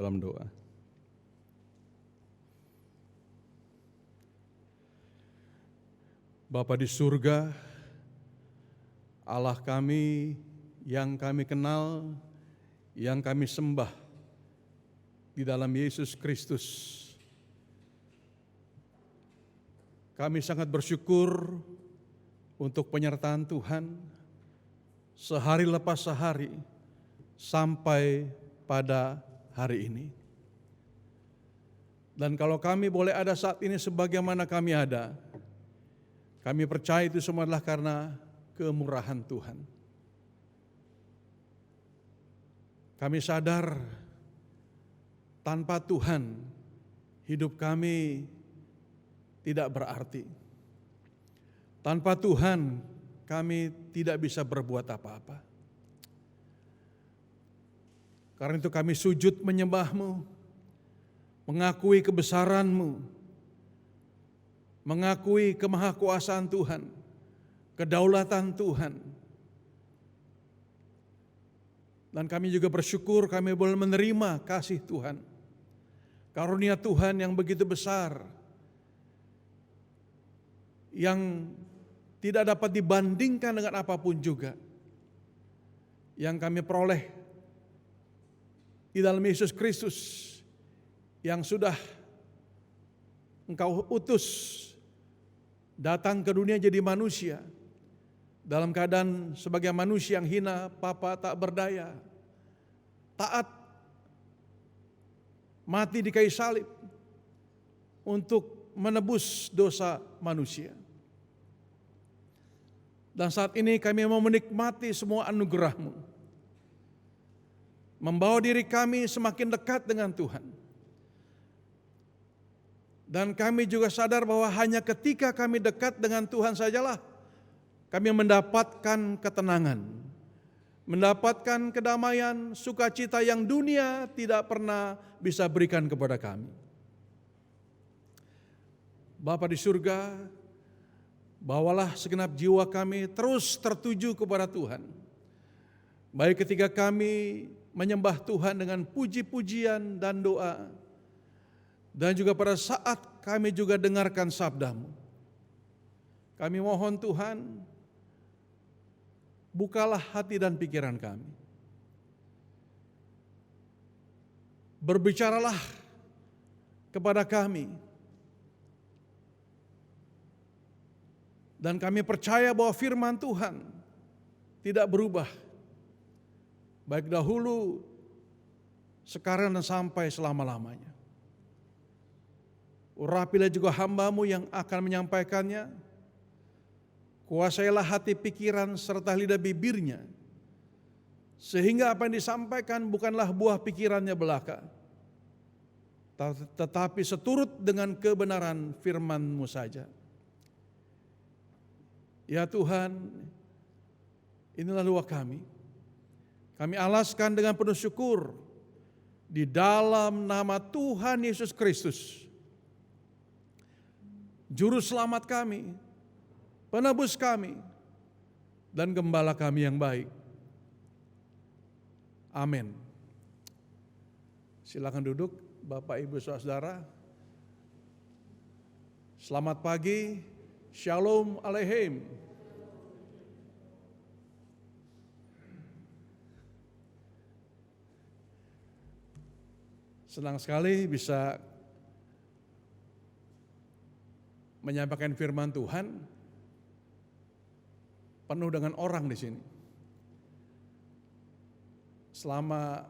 dalam doa. Bapa di surga, Allah kami yang kami kenal, yang kami sembah di dalam Yesus Kristus. Kami sangat bersyukur untuk penyertaan Tuhan sehari lepas sehari sampai pada hari ini. Dan kalau kami boleh ada saat ini sebagaimana kami ada, kami percaya itu semua adalah karena kemurahan Tuhan. Kami sadar tanpa Tuhan hidup kami tidak berarti. Tanpa Tuhan kami tidak bisa berbuat apa-apa. Karena itu kami sujud menyembah-Mu, mengakui kebesaran-Mu, mengakui kemahakuasaan Tuhan, kedaulatan Tuhan. Dan kami juga bersyukur kami boleh menerima kasih Tuhan, karunia Tuhan yang begitu besar, yang tidak dapat dibandingkan dengan apapun juga, yang kami peroleh di dalam Yesus Kristus yang sudah Engkau utus datang ke dunia jadi manusia dalam keadaan sebagai manusia yang hina, papa, tak berdaya, taat, mati di kayu salib untuk menebus dosa manusia. Dan saat ini kami mau menikmati semua anugerah-Mu, membawa diri kami semakin dekat dengan Tuhan. Dan kami juga sadar bahwa hanya ketika kami dekat dengan Tuhan sajalah kami mendapatkan ketenangan, mendapatkan kedamaian, sukacita yang dunia tidak pernah bisa berikan kepada kami. Bapa di surga, bawalah segenap jiwa kami terus tertuju kepada Tuhan. Baik ketika kami menyembah Tuhan dengan puji-pujian dan doa, dan juga pada saat kami juga dengarkan sabda-Mu. Kami mohon Tuhan, bukalah hati dan pikiran kami. Berbicaralah kepada kami. Dan kami percaya bahwa firman Tuhan tidak berubah, baik dahulu, sekarang dan sampai selama-lamanya. Urapilah juga hamba-Mu yang akan menyampaikannya. Kuasailah hati pikiran serta lidah bibirnya, sehingga apa yang disampaikan bukanlah buah pikirannya belaka, tetapi seturut dengan kebenaran firman-Mu saja. Ya Tuhan, inilah doa kami. Kami alaskan dengan penuh syukur di dalam nama Tuhan Yesus Kristus, Juru Selamat kami, Penebus kami, dan Gembala kami yang baik. Amin. Silakan duduk Bapak Ibu Saudara. Selamat pagi, Shalom Aleichem. Senang sekali bisa menyampaikan firman Tuhan penuh dengan orang di sini. Selama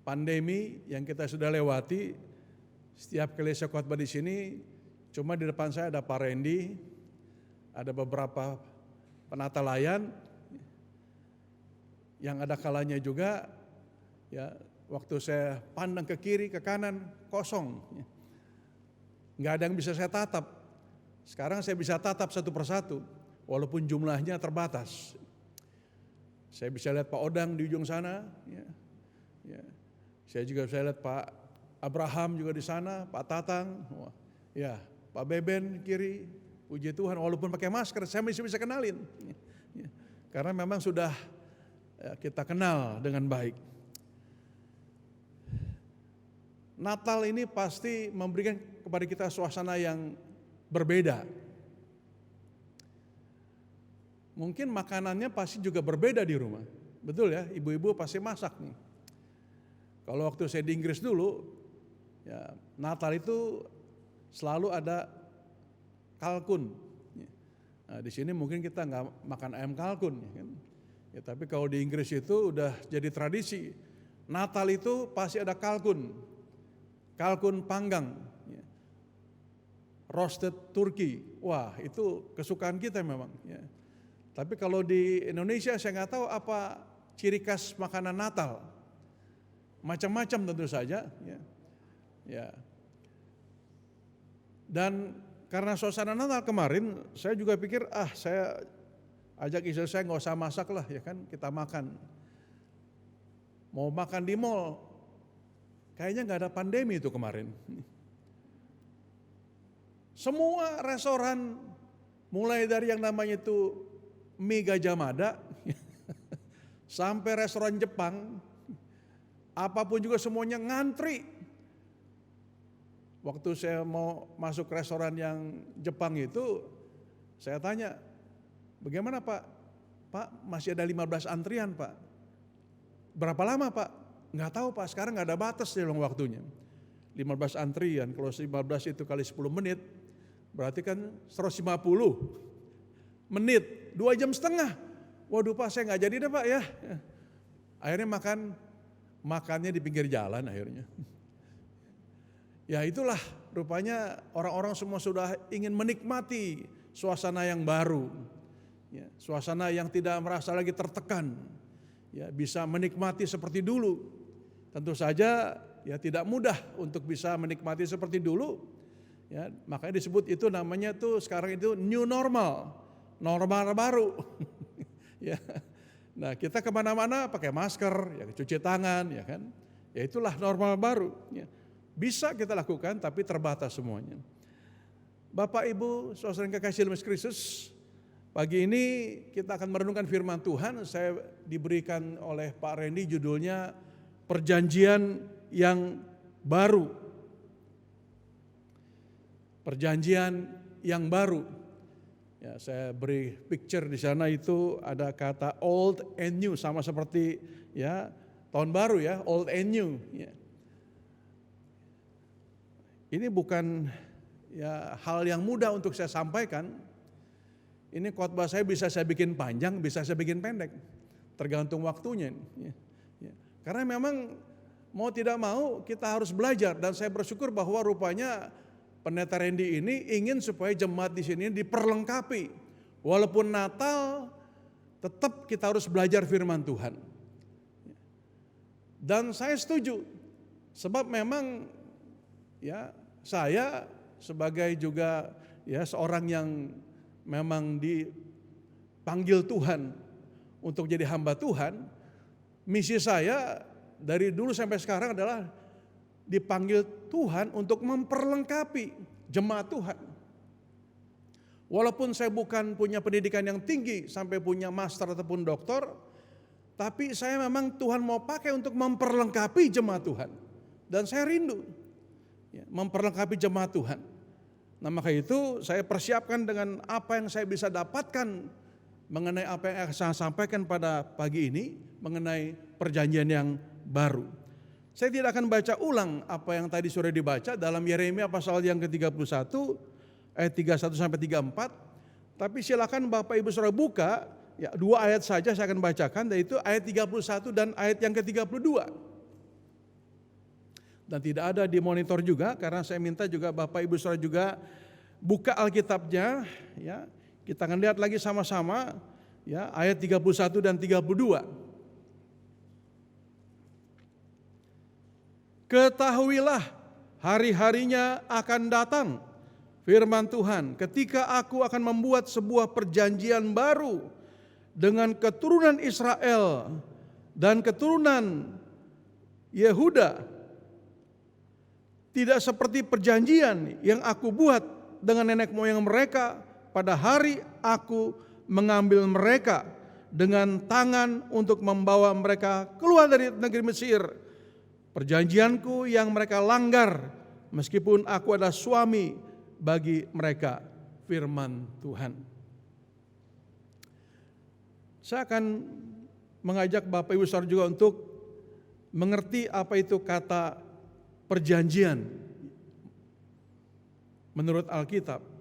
pandemi yang kita sudah lewati, setiap kali saya khotbah di sini, cuma di depan saya ada Pak Randy, ada beberapa penata layan, yang ada kalanya juga, ya waktu saya pandang ke kiri ke kanan kosong, nggak ada yang bisa saya tatap. Sekarang saya bisa tatap satu persatu, walaupun jumlahnya terbatas. Saya bisa lihat Pak Odang di ujung sana, ya. Saya juga bisa lihat Pak Abraham juga di sana, Pak Tatang, ya, Pak Beben kiri. Puji Tuhan, walaupun pakai masker, saya masih bisa kenalin, ya. Karena memang sudah kita kenal dengan baik. Natal ini pasti memberikan kepada kita suasana yang berbeda. Mungkin makanannya pasti juga berbeda di rumah. Betul ya, ibu-ibu pasti masak nih. Kalau waktu saya di Inggris dulu, ya Natal itu selalu ada kalkun. Nah, di sini mungkin kita nggak makan ayam kalkun, ya kan? Ya, tapi kalau di Inggris itu udah jadi tradisi. Natal itu pasti ada kalkun panggang, ya. Roasted turkey. Wah, itu kesukaan kita memang. Ya. Tapi kalau di Indonesia saya nggak tahu apa ciri khas makanan Natal. Macam-macam tentu saja. Ya. Ya. Dan karena suasana Natal kemarin, saya juga pikir, saya ajak istri saya nggak usah masak lah, ya kan, kita makan. Mau makan di mall, kayaknya nggak ada pandemi itu kemarin. Semua restoran, mulai dari yang namanya itu mie Gajah Mada, sampai restoran Jepang, apapun juga semuanya ngantri. Waktu saya mau masuk restoran yang Jepang itu, saya tanya, bagaimana Pak? Pak, masih ada 15 antrian Pak. Berapa lama Pak? Nggak tahu Pak, sekarang nggak ada batas dalam waktunya. 15 antrian, kalau 15 itu kali 10 menit, berarti kan 150 menit, 2 jam setengah. Waduh Pak, saya nggak jadi deh Pak ya. Akhirnya makannya di pinggir jalan akhirnya. Ya itulah rupanya orang-orang semua sudah ingin menikmati suasana yang baru. Ya, suasana yang tidak merasa lagi tertekan. Ya, bisa menikmati seperti dulu. Tentu saja ya tidak mudah untuk bisa menikmati seperti dulu. Ya, makanya disebut itu namanya tuh sekarang itu new normal. Normal baru. Ya. Nah, kita kemana-mana pakai masker, ya, cuci tangan, ya kan. Ya itulah normal baru. Ya. Bisa kita lakukan tapi terbatas semuanya. Bapak Ibu, saudara yang kekasih dalam Kristus, pagi ini kita akan merenungkan firman Tuhan. Saya diberikan oleh Pak Randy judulnya Perjanjian yang Baru. Perjanjian yang baru. Ya, saya beri picture di sana itu ada kata old and new, sama seperti ya tahun baru ya, old and new. Ya. Ini bukan ya hal yang mudah untuk saya sampaikan. Ini khotbah saya bisa saya bikin panjang, bisa saya bikin pendek, tergantung waktunya. Ya, ya. Karena memang mau tidak mau kita harus belajar, dan saya bersyukur bahwa rupanya Pendeta Randy ini ingin supaya jemaat di sini diperlengkapi. Walaupun Natal, tetap kita harus belajar firman Tuhan. Dan saya setuju, sebab memang ya saya sebagai juga ya seorang yang memang dipanggil Tuhan untuk jadi hamba Tuhan, misi saya dari dulu sampai sekarang adalah dipanggil Tuhan untuk memperlengkapi jemaat Tuhan. Walaupun saya bukan punya pendidikan yang tinggi sampai punya master ataupun doktor, tapi saya memang Tuhan mau pakai untuk memperlengkapi jemaat Tuhan. Dan saya rindu ya, memperlengkapi jemaat Tuhan. Nah maka itu saya persiapkan dengan apa yang saya bisa dapatkan mengenai apa yang saya sampaikan pada pagi ini mengenai perjanjian yang baru. Saya tidak akan baca ulang apa yang tadi sudah dibaca dalam Yeremia pasal yang ke-31 ayat 31 sampai 34. Tapi silakan Bapak Ibu Saudara buka ya 2 ayat saja saya akan bacakan, yaitu ayat 31 dan ayat yang ke-32. Dan tidak ada di monitor juga karena saya minta juga Bapak Ibu Saudara juga buka Alkitabnya ya. Kita akan lihat lagi sama-sama ya ayat 31 dan 32. Ketahuilah hari-harinya akan datang, firman Tuhan, ketika aku akan membuat sebuah perjanjian baru dengan keturunan Israel dan keturunan Yehuda. Tidak seperti perjanjian yang aku buat dengan nenek moyang mereka pada hari aku mengambil mereka dengan tangan untuk membawa mereka keluar dari negeri Mesir. perjanjianku yang mereka langgar, meskipun aku adalah suami bagi mereka, firman Tuhan. Saya akan mengajak Bapak Ibu Saudara juga untuk mengerti apa itu kata perjanjian menurut Alkitab.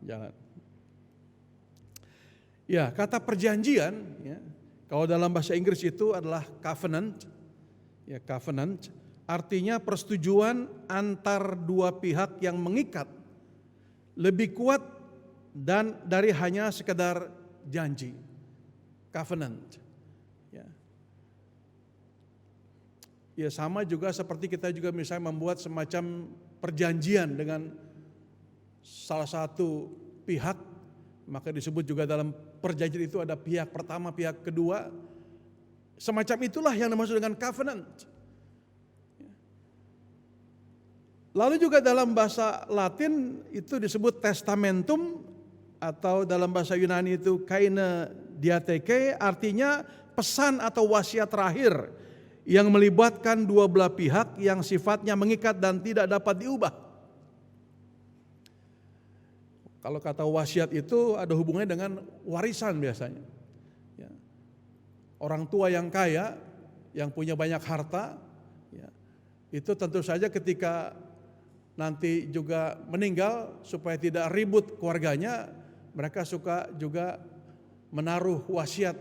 Jangan. Ya, kata perjanjian, ya, kalau dalam bahasa Inggris itu adalah covenant. Ya, covenant artinya persetujuan antar dua pihak yang mengikat, lebih kuat dan dari hanya sekedar janji. Covenant. Ya, sama juga seperti kita juga misalnya membuat semacam perjanjian dengan salah satu pihak, maka disebut juga dalam perjanjian itu ada pihak pertama, pihak kedua. Semacam itulah yang dimaksud dengan covenant. Lalu juga dalam bahasa Latin itu disebut testamentum, atau dalam bahasa Yunani itu kaine diatheke, artinya pesan atau wasiat terakhir yang melibatkan dua belah pihak yang sifatnya mengikat dan tidak dapat diubah. Kalau kata wasiat itu ada hubungannya dengan warisan biasanya. Ya. Orang tua yang kaya, yang punya banyak harta, ya, itu tentu saja ketika nanti juga meninggal supaya tidak ribut keluarganya, mereka suka juga menaruh wasiat,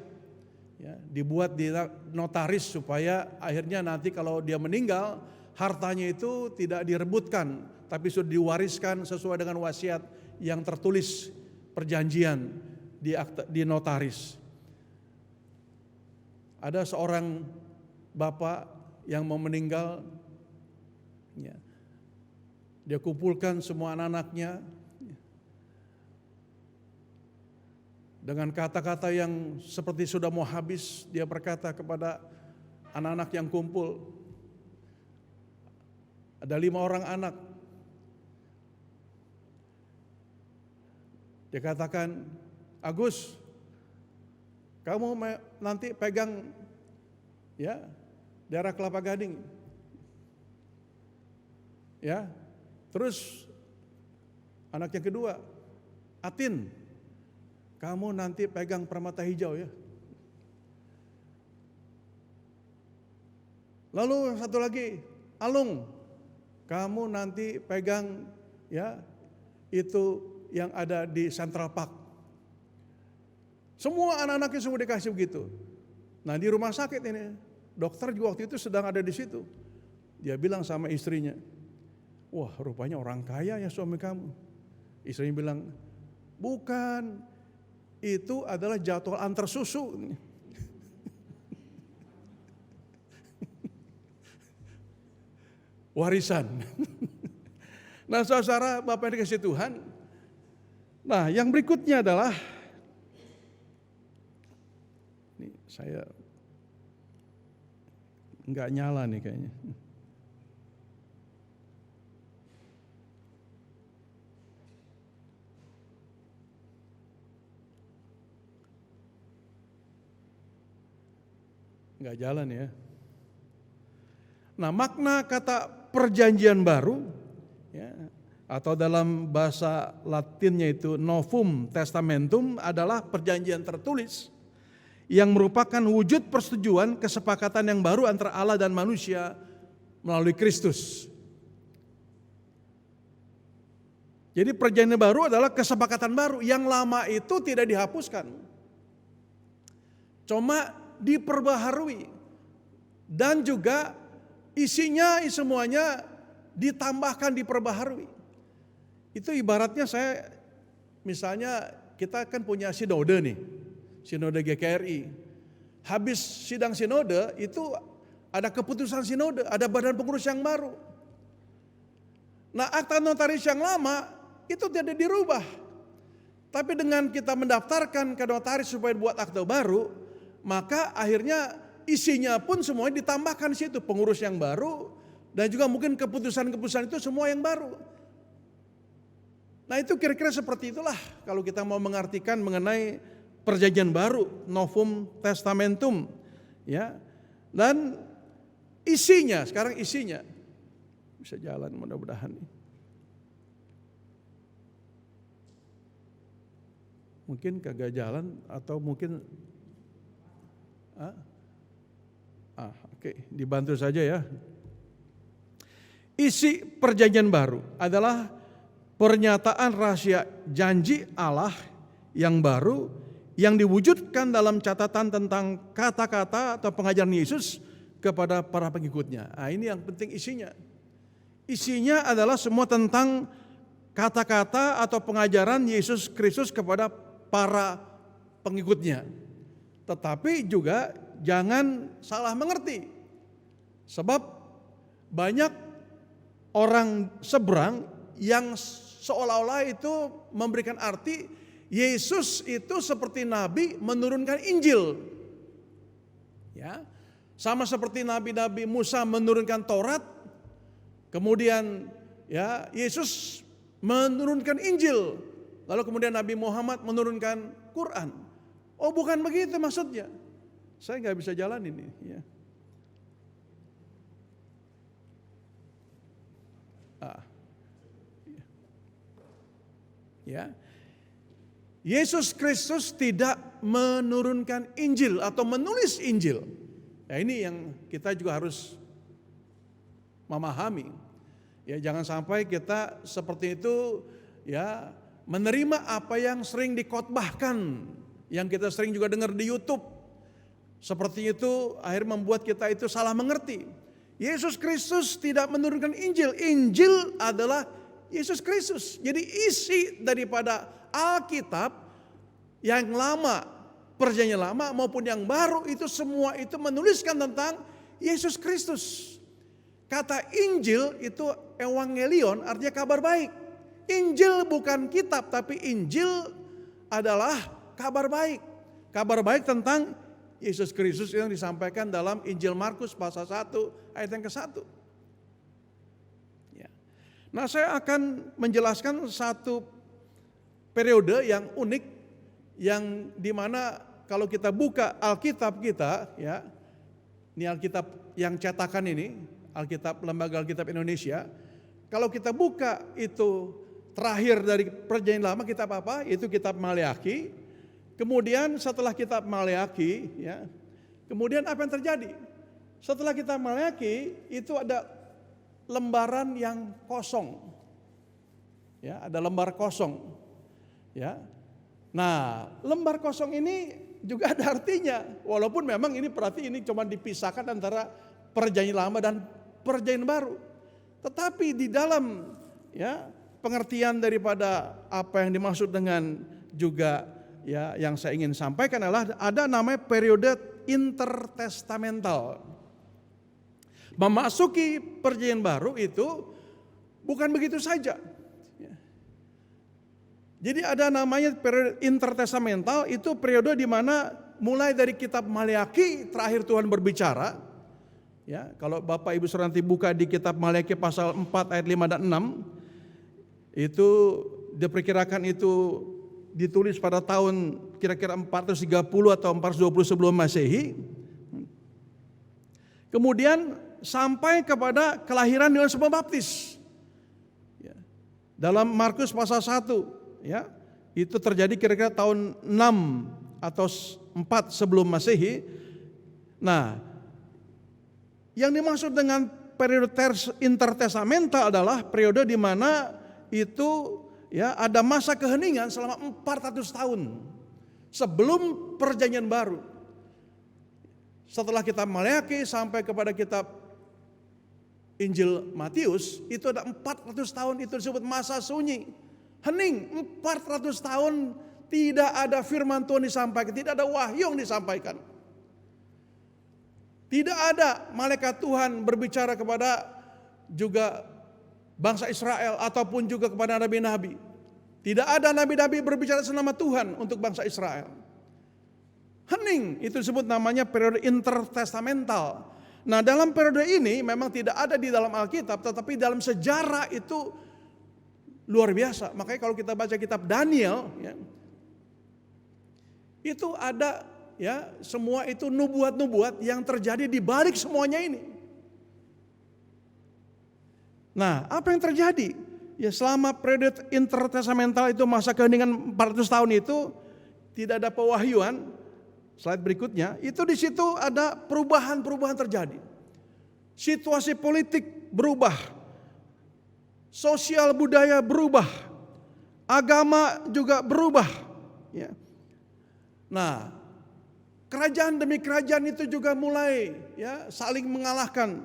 ya, dibuat di notaris supaya akhirnya nanti kalau dia meninggal hartanya itu tidak direbutkan, tapi sudah diwariskan sesuai dengan wasiat yang tertulis perjanjian di notaris. Ada seorang bapak yang mau meninggal, ya, dia kumpulkan semua anak-anaknya dengan kata-kata yang seperti sudah mau habis. Dia berkata kepada anak-anak yang kumpul, ada 5 orang anak. Dia katakan, Agus, kamu nanti pegang, ya, daerah Kelapa Gading, ya. Terus anak yang kedua, Atin, kamu nanti pegang Permata Hijau, ya. Lalu satu lagi, Alung, kamu nanti pegang, ya, itu yang ada di Central Park. Semua anak-anaknya semua dikasih begitu. Nah, di rumah sakit ini, dokter juga waktu itu sedang ada di situ. Dia bilang sama istrinya, wah, rupanya orang kaya ya suami kamu. Istrinya bilang, bukan, itu adalah jadwal antar susu. Warisan. Nah, saudara Bapak yang dikasih Tuhan, nah, yang berikutnya adalah, ini saya nggak nyala nih kayaknya. Nggak jalan ya. Nah, makna kata perjanjian baru, ya, atau dalam bahasa Latinnya itu Novum Testamentum, adalah perjanjian tertulis yang merupakan wujud persetujuan kesepakatan yang baru antara Allah dan manusia melalui Kristus. Jadi perjanjian baru adalah kesepakatan baru, yang lama itu tidak dihapuskan, cuma diperbaharui, dan juga isinya semuanya ditambahkan, diperbaharui. Itu ibaratnya saya, misalnya kita kan punya sinode nih, sinode GKRI. Habis sidang sinode itu ada keputusan sinode, ada badan pengurus yang baru. Nah, akta notaris yang lama itu tidak dirubah. Tapi dengan kita mendaftarkan ke notaris supaya buat akta baru, maka akhirnya isinya pun semuanya ditambahkan di situ, pengurus yang baru dan juga mungkin keputusan-keputusan itu semua yang baru. Nah, itu kira-kira seperti itulah kalau kita mau mengartikan mengenai perjanjian baru, Novum Testamentum, ya. Dan isinya, sekarang isinya bisa jalan mudah-mudahan. Mungkin kagak jalan atau mungkin oke, dibantu saja ya. Isi perjanjian baru adalah pernyataan rahasia janji Allah yang baru yang diwujudkan dalam catatan tentang kata-kata atau pengajaran Yesus kepada para pengikutnya. Nah, ini yang penting isinya. Isinya adalah semua tentang kata-kata atau pengajaran Yesus Kristus kepada para pengikutnya. Tetapi juga jangan salah mengerti. Sebab banyak orang seberang yang seolah-olah itu memberikan arti Yesus itu seperti nabi menurunkan Injil. Ya. Sama seperti nabi-nabi Musa menurunkan Taurat, kemudian ya Yesus menurunkan Injil, lalu kemudian Nabi Muhammad menurunkan Quran. Oh, bukan begitu maksudnya. Saya nggak bisa jalan ini. Ya. Yesus Kristus tidak menurunkan Injil atau menulis Injil. Ya, ini yang kita juga harus memahami. Ya, jangan sampai kita seperti itu ya menerima apa yang sering dikhotbahkan, yang kita sering juga dengar di YouTube. Seperti itu akhirnya membuat kita itu salah mengerti. Yesus Kristus tidak menurunkan Injil. Injil adalah Yesus Kristus. Jadi isi daripada Alkitab yang lama, perjanjian lama maupun yang baru itu semua itu menuliskan tentang Yesus Kristus. Kata Injil itu evangelion, artinya kabar baik. Injil bukan kitab, tapi Injil adalah kabar baik. Kabar baik tentang Yesus Kristus yang disampaikan dalam Injil Markus pasal 1 ayat yang ke-1. Ya. Nah, saya akan menjelaskan satu periode yang unik yang dimana kalau kita buka Alkitab kita, ya, ini Alkitab yang cetakan ini, Alkitab Lembaga Alkitab Indonesia. Kalau kita buka itu terakhir dari perjanjian lama kitab apa? Itu kitab Maleakhi. Kemudian setelah kitab Maleakhi, ya, kemudian apa yang terjadi? Setelah kitab Maleakhi itu ada lembaran yang kosong, ya, ada lembar kosong, ya. Nah, lembar kosong ini juga ada artinya, walaupun memang ini berarti ini cuma dipisahkan antara perjanjian lama dan perjanjian baru. Tetapi di dalam ya pengertian daripada apa yang dimaksud dengan juga ya yang saya ingin sampaikan adalah ada namanya periode intertestamental. Memasuki perjanjian baru itu bukan begitu saja. Jadi ada namanya periode intertestamental, itu periode di mana mulai dari kitab Maleakhi terakhir Tuhan berbicara. Ya, kalau Bapak Ibu Saudara nanti buka di kitab Maleakhi pasal 4 ayat 5 dan 6, itu diperkirakan itu ditulis pada tahun kira-kira 430 atau 420 sebelum Masehi. Kemudian sampai kepada kelahiran Yohanes Pembaptis. Ya. Dalam Markus pasal 1, ya, itu terjadi kira-kira tahun 6 atau 4 sebelum Masehi. Nah, yang dimaksud dengan periode intertestamental adalah periode di mana itu ya ada masa keheningan selama 400 tahun sebelum perjanjian baru. Setelah kitab Maleakhi sampai kepada kitab Injil Matius, itu ada 400 tahun itu disebut masa sunyi. Hening, 400 tahun tidak ada firman Tuhan disampaikan, tidak ada wahyu yang disampaikan. Tidak ada malaikat Tuhan berbicara kepada juga bangsa Israel ataupun juga kepada nabi-nabi. Tidak ada nabi-nabi berbicara senama Tuhan untuk bangsa Israel. hening. Itu disebut namanya periode intertestamental. Nah, dalam periode ini memang tidak ada di dalam Alkitab, tetapi dalam sejarah itu luar biasa. Makanya kalau kita baca kitab Daniel, ya, itu ada ya semua itu nubuat-nubuat yang terjadi di balik semuanya ini. Nah, apa yang terjadi? Ya selama periode intertestamental itu masa keheningan 400 tahun itu tidak ada pewahyuan. Slide berikutnya, itu di situ ada perubahan-perubahan terjadi. Situasi politik berubah. Sosial budaya berubah. Agama juga berubah. Ya. Nah, kerajaan demi kerajaan itu juga mulai ya saling mengalahkan.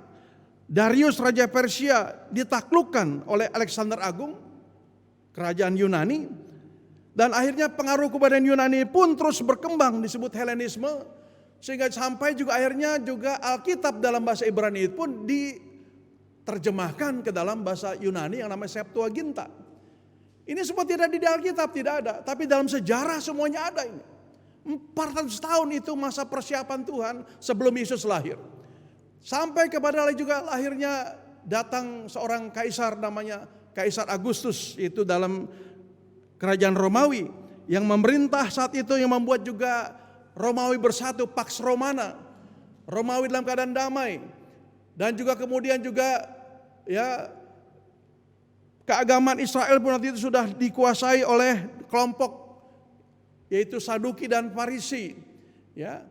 Darius Raja Persia ditaklukkan oleh Alexander Agung, kerajaan Yunani. Dan akhirnya pengaruh kebudayaan Yunani pun terus berkembang, disebut Helenisme. Sehingga sampai juga akhirnya juga Alkitab dalam bahasa Ibrani itu pun diterjemahkan ke dalam bahasa Yunani yang namanya Septuaginta. Ini semua tidak di Alkitab, tidak ada. Tapi dalam sejarah semuanya ada ini. 400 tahun itu masa persiapan Tuhan sebelum Yesus lahir. Sampai kepada juga lahirnya datang seorang kaisar namanya Kaisar Agustus, itu dalam kerajaan Romawi yang memerintah saat itu, yang membuat juga Romawi bersatu, Pax Romana. Romawi dalam keadaan damai. Dan juga kemudian juga ya keagamaan Israel pun nanti itu sudah dikuasai oleh kelompok yaitu Saduki dan Farisi. Ya.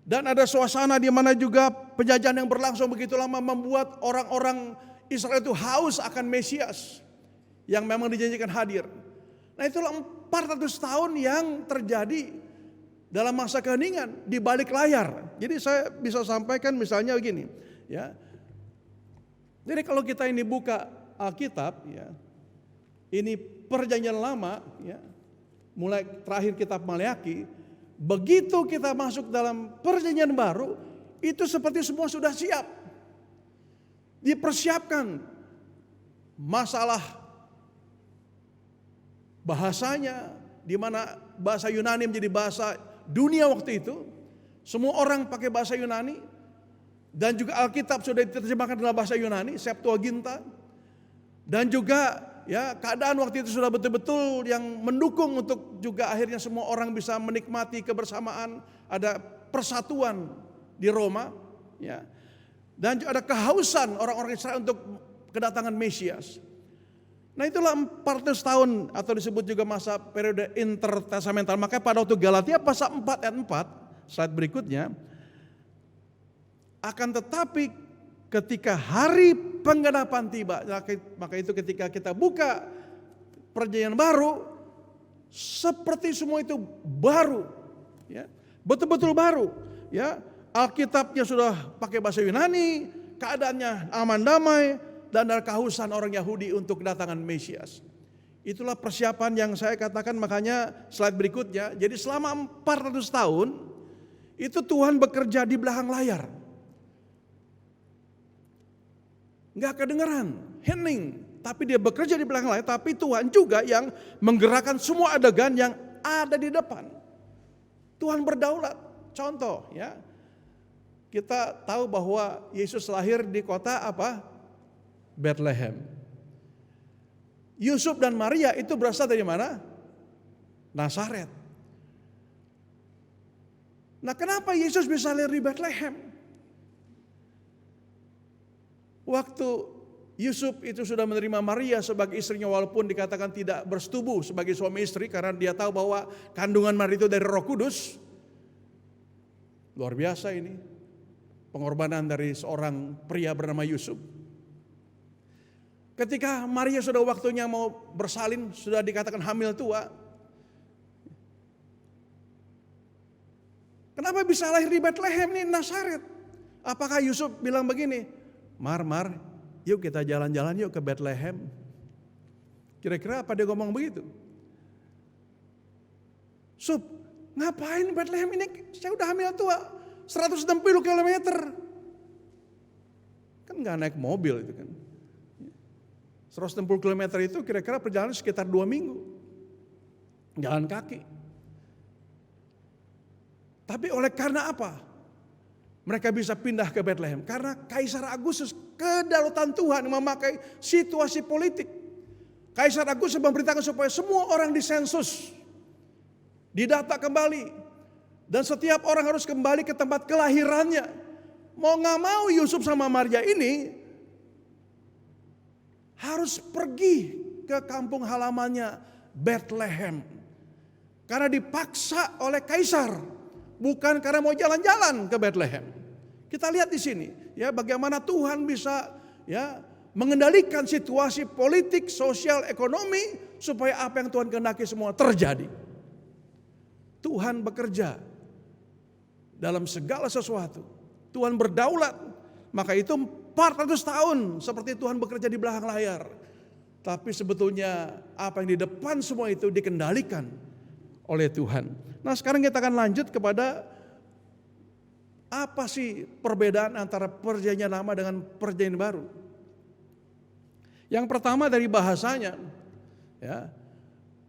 Dan ada suasana di mana juga penjajahan yang berlangsung begitu lama membuat orang-orang Israel itu haus akan Mesias yang memang dijanjikan hadir. Nah, itulah 400 tahun yang terjadi dalam masa keheningan di balik layar. Jadi saya bisa sampaikan misalnya begini, ya. Jadi kalau kita ini buka Alkitab, ya, ini perjanjian lama, ya, mulai terakhir kitab Maleakhi, begitu kita masuk dalam perjanjian baru, itu seperti semua sudah siap, dipersiapkan. Masalah bahasanya, di mana bahasa Yunani menjadi bahasa dunia waktu itu, semua orang pakai bahasa Yunani, dan juga Alkitab sudah diterjemahkan dalam bahasa Yunani, Septuaginta, dan juga ya keadaan waktu itu sudah betul-betul yang mendukung untuk juga akhirnya semua orang bisa menikmati kebersamaan, ada persatuan di Roma, ya, dan juga ada kehausan orang-orang Israel untuk kedatangan Mesias. Nah, itulah 400 tahun atau disebut juga masa periode intertestamental. Maka pada waktu Galatia pasal 4 ayat 4, slide berikutnya, akan tetapi ketika hari penggenapan tiba, maka itu ketika kita buka perjanjian baru, seperti semua itu baru, ya, betul-betul baru, ya. Alkitabnya sudah pakai bahasa Yunani, keadaannya aman damai, dan ada kehausan orang Yahudi untuk kedatangan Mesias. Itulah persiapan yang saya katakan, makanya slide berikutnya. Jadi selama 400 tahun itu Tuhan bekerja di belakang layar. Enggak kedengaran, hening, tapi dia bekerja di belakang layar, tapi Tuhan juga yang menggerakkan semua adegan yang ada di depan. Tuhan berdaulat. Contoh, ya. Kita tahu bahwa Yesus lahir di kota apa? Bethlehem. Yusuf dan Maria itu berasal dari mana? Nazaret. Nah, kenapa Yesus bisa lahir di Bethlehem? Waktu Yusuf itu sudah menerima Maria sebagai istrinya, walaupun dikatakan tidak bersetubuh sebagai suami istri karena dia tahu bahwa kandungan Maria itu dari Roh Kudus. Luar biasa ini pengorbanan dari seorang pria bernama Yusuf. Ketika Maria sudah waktunya mau bersalin, sudah dikatakan hamil tua. Kenapa bisa lahir di Bethlehem nih, Nazaret? Apakah Yusuf bilang begini, Mar, yuk kita jalan-jalan yuk ke Bethlehem. Kira-kira apa dia ngomong begitu? Sup, ngapain Bethlehem ini? Saya udah hamil tua, 160 km. Kan gak naik mobil itu kan. 160 km itu kira-kira perjalanan sekitar 2 minggu. Jalan kaki. Tapi oleh karena apa? Mereka bisa pindah ke Bethlehem. Karena Kaisar Agustus, kedaulatan Tuhan memakai situasi politik. Kaisar Agustus memberitakan supaya semua orang disensus, didata kembali. Dan setiap orang harus kembali ke tempat kelahirannya. Mau gak mau Yusuf sama Maria ini harus pergi ke kampung halamannya Bethlehem. Karena dipaksa oleh Kaisar. Bukan karena mau jalan-jalan ke Bethlehem. Kita lihat di sini ya bagaimana Tuhan bisa ya mengendalikan situasi politik, sosial, ekonomi supaya apa yang Tuhan kehendaki semua terjadi. Tuhan bekerja dalam segala sesuatu. Tuhan berdaulat. Maka itu 400 tahun seperti Tuhan bekerja di belakang layar. Tapi sebetulnya apa yang di depan semua itu dikendalikan oleh Tuhan. Nah sekarang kita akan lanjut kepada apa sih perbedaan antara perjanjian lama dengan perjanjian baru. Yang pertama dari bahasanya, ya,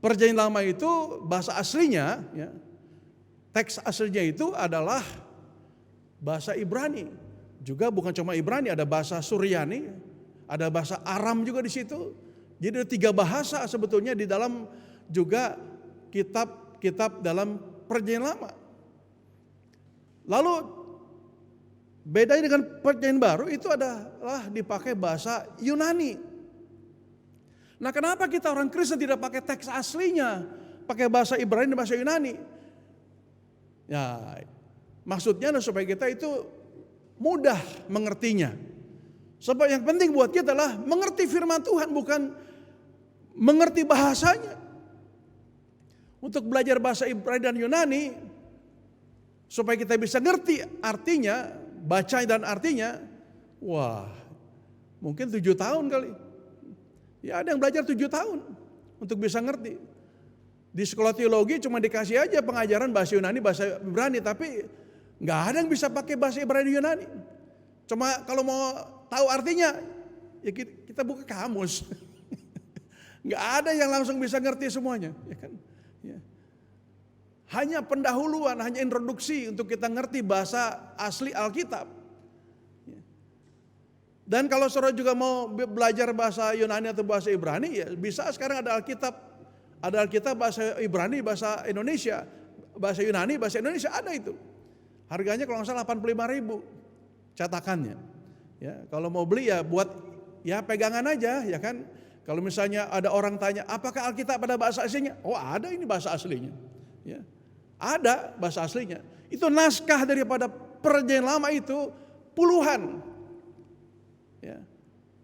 perjanjian lama itu bahasa aslinya, ya, teks aslinya itu adalah bahasa Ibrani. Juga bukan cuma Ibrani, ada bahasa Suryani, ada bahasa Aram juga di situ. Jadi ada 3 bahasa sebetulnya di dalam juga kitab dalam perjanjian lama. Lalu bedanya dengan perjanjian baru itu adalah dipakai bahasa Yunani. Nah kenapa kita orang Kristen tidak pakai teks aslinya, pakai bahasa Ibrani dan bahasa Yunani? Ya maksudnya adalah supaya kita itu mudah mengertinya. Sebab yang penting buat kita adalah mengerti firman Tuhan, bukan mengerti bahasanya. Untuk belajar bahasa Ibrani dan Yunani, supaya kita bisa ngerti artinya, baca dan artinya, wah mungkin 7 tahun kali. Ya ada yang belajar 7 tahun untuk bisa ngerti. Di sekolah teologi cuma dikasih aja pengajaran bahasa Yunani, bahasa Ibrani, tapi nggak ada yang bisa pakai bahasa Ibrani dan Yunani. Cuma kalau mau tahu artinya, ya kita buka kamus. Nggak ada yang langsung bisa ngerti semuanya, ya kan? Ya. Hanya pendahuluan, hanya introduksi untuk kita ngerti bahasa asli Alkitab. Ya. Dan kalau saudara juga mau belajar bahasa Yunani atau bahasa Ibrani, ya bisa. Sekarang ada Alkitab bahasa Ibrani, bahasa Indonesia, bahasa Yunani, bahasa Indonesia, ada itu. Harganya kalau nggak salah 85.000 cetakannya. Ya, kalau mau beli ya buat ya pegangan aja, ya kan. Kalau misalnya ada orang tanya, apakah Alkitab ada bahasa aslinya? Oh ada, ini bahasa aslinya. Ya, ada bahasa aslinya. Itu naskah daripada perjanjian lama itu puluhan. Ya,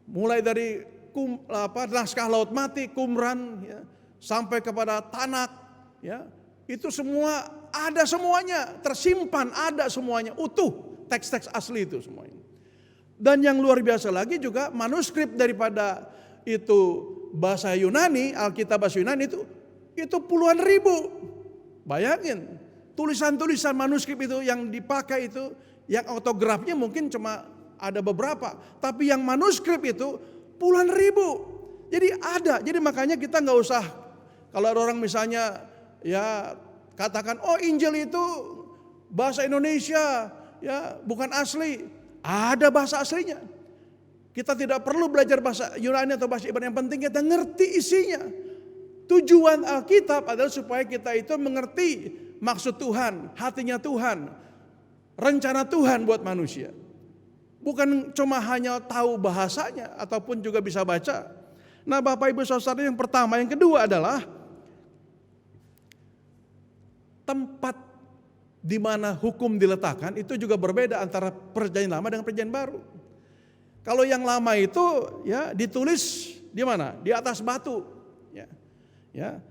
mulai dari naskah Laut Mati, Qumran, ya, sampai kepada Tanak, ya, itu semua ada semuanya, tersimpan ada semuanya, utuh teks-teks asli itu semuanya. Dan yang luar biasa lagi juga manuskrip daripada itu bahasa Yunani, Alkitab bahasa Yunani itu puluhan ribu. Bayangin, tulisan-tulisan manuskrip itu yang dipakai itu, yang autografnya mungkin cuma ada beberapa, tapi yang manuskrip itu puluhan ribu. Jadi ada, jadi makanya kita nggak usah kalau ada orang misalnya ya katakan, oh Injil itu bahasa Indonesia, ya bukan asli. Ada bahasa aslinya. Kita tidak perlu belajar bahasa Yunani atau bahasa Ibrani, yang penting kita ngerti isinya. Tujuan Alkitab adalah supaya kita itu mengerti maksud Tuhan, hatinya Tuhan, rencana Tuhan buat manusia. Bukan cuma hanya tahu bahasanya ataupun juga bisa baca. Nah Bapak Ibu Saudara, yang pertama, yang kedua adalah tempat di mana hukum diletakkan itu juga berbeda antara perjanjian lama dengan perjanjian baru. Kalau yang lama itu ya ditulis di mana? Di atas batu. Ya.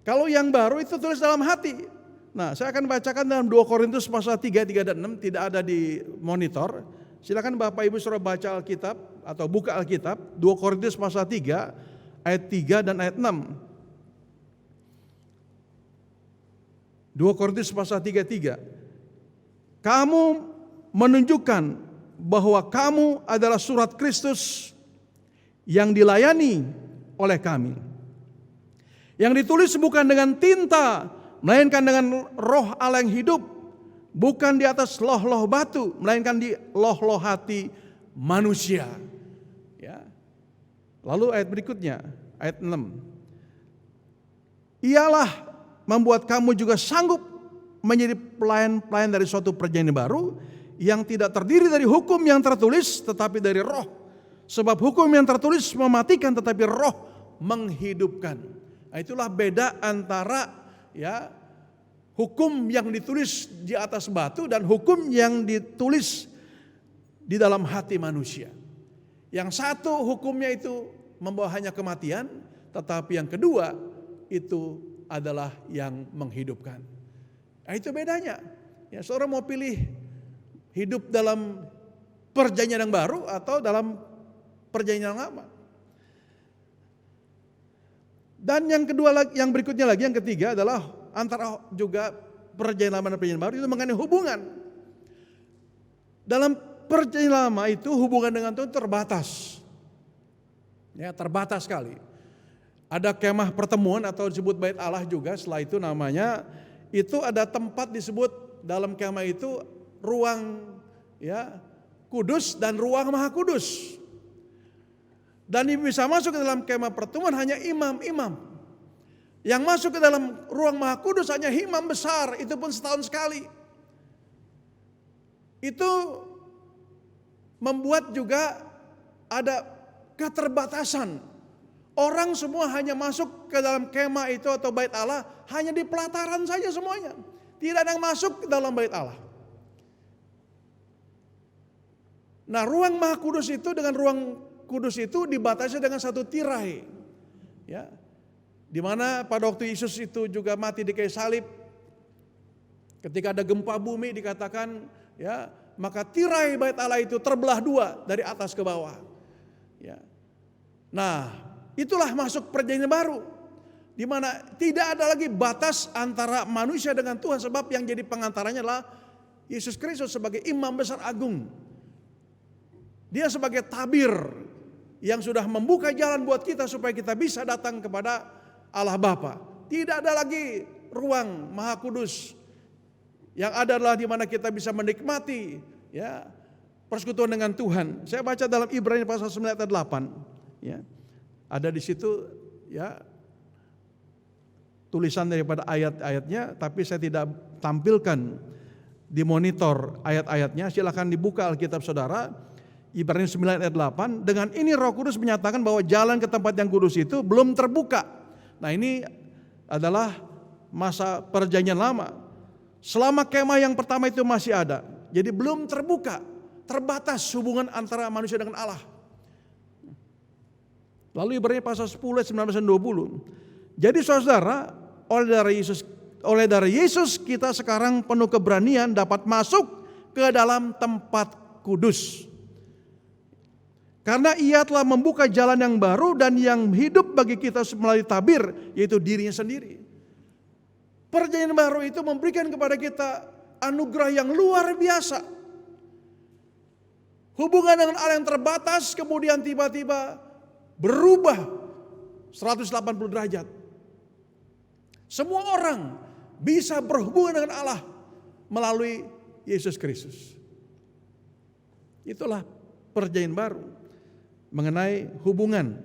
Kalau yang baru itu tulis dalam hati. Nah, saya akan bacakan dalam 2 Korintus pasal 3 dan 6, tidak ada di monitor. Silakan Bapak Ibu Saudara baca Alkitab atau buka Alkitab, 2 Korintus pasal 3 ayat 3 dan ayat 6. 2 Korintus pasal 3. Kamu menunjukkan bahwa kamu adalah surat Kristus yang dilayani oleh kami. Yang ditulis bukan dengan tinta, melainkan dengan Roh Allah yang hidup, bukan di atas loh-loh batu, melainkan di loh-loh hati manusia. Ya. Lalu ayat berikutnya, ayat 6. Ialah membuat kamu juga sanggup menjadi pelayan-pelayan dari suatu perjanjian baru yang tidak terdiri dari hukum yang tertulis tetapi dari roh. Sebab hukum yang tertulis mematikan tetapi roh menghidupkan. Nah, itulah beda antara ya hukum yang ditulis di atas batu dan hukum yang ditulis di dalam hati manusia. Yang satu hukumnya itu membawa hanya kematian, tetapi yang kedua itu adalah yang menghidupkan. Nah, itu bedanya. Ya, seorang mau pilih hidup dalam perjanjian yang baru atau dalam perjanjian yang lama. Dan yang kedua, yang berikutnya lagi, yang ketiga adalah antara juga perjanjian lama dan perjanjian baru itu mengenai hubungan. Dalam perjanjian lama itu hubungan dengan Tuhan terbatas. Ya, terbatas sekali. Ada kemah pertemuan atau disebut bait Allah juga, setelah itu namanya itu ada tempat disebut dalam kemah itu ruang ya kudus dan ruang maha kudus. Dan bisa masuk ke dalam kemah pertemuan hanya imam-imam. Yang masuk ke dalam ruang maha kudus hanya imam besar, itu pun setahun sekali. Itu membuat juga ada keterbatasan. Orang semua hanya masuk ke dalam kemah itu atau bait Allah hanya di pelataran saja semuanya. Tidak ada yang masuk ke dalam bait Allah. Nah, ruang maha kudus itu dengan ruang kudus itu dibatasi dengan satu tirai. Ya. Di mana pada waktu Yesus itu juga mati di kayu salib, ketika ada gempa bumi dikatakan ya, maka tirai bait Allah itu terbelah dua dari atas ke bawah. Ya. Nah, itulah masuk perjanjian baru, di mana tidak ada lagi batas antara manusia dengan Tuhan, sebab yang jadi pengantaranya adalah Yesus Kristus sebagai imam besar agung. Dia sebagai tabir yang sudah membuka jalan buat kita supaya kita bisa datang kepada Allah Bapa. Tidak ada lagi ruang maha kudus. Yang ada adalah di mana kita bisa menikmati ya persekutuan dengan Tuhan. Saya baca dalam Ibrani pasal 9 ayat 8 ya. Ada di situ ya tulisan daripada ayat-ayatnya, tapi saya tidak tampilkan di monitor ayat-ayatnya. Silakan dibuka Alkitab saudara. Ibrani 9 ayat 8, dengan ini Roh Kudus menyatakan bahwa jalan ke tempat yang kudus itu belum terbuka. Nah, ini adalah masa perjanjian lama. Selama kemah yang pertama itu masih ada. Jadi belum terbuka, terbatas hubungan antara manusia dengan Allah. Lalu Ibrani pasal 10 ayat 19 dan 20. Jadi saudara, oleh darah Yesus kita sekarang penuh keberanian dapat masuk ke dalam tempat kudus. Karena ia telah membuka jalan yang baru dan yang hidup bagi kita melalui tabir, yaitu dirinya sendiri. Perjanjian baru itu memberikan kepada kita anugerah yang luar biasa. Hubungan dengan Allah yang terbatas kemudian tiba-tiba berubah 180 derajat. Semua orang bisa berhubungan dengan Allah melalui Yesus Kristus. Itulah perjanjian baru mengenai hubungan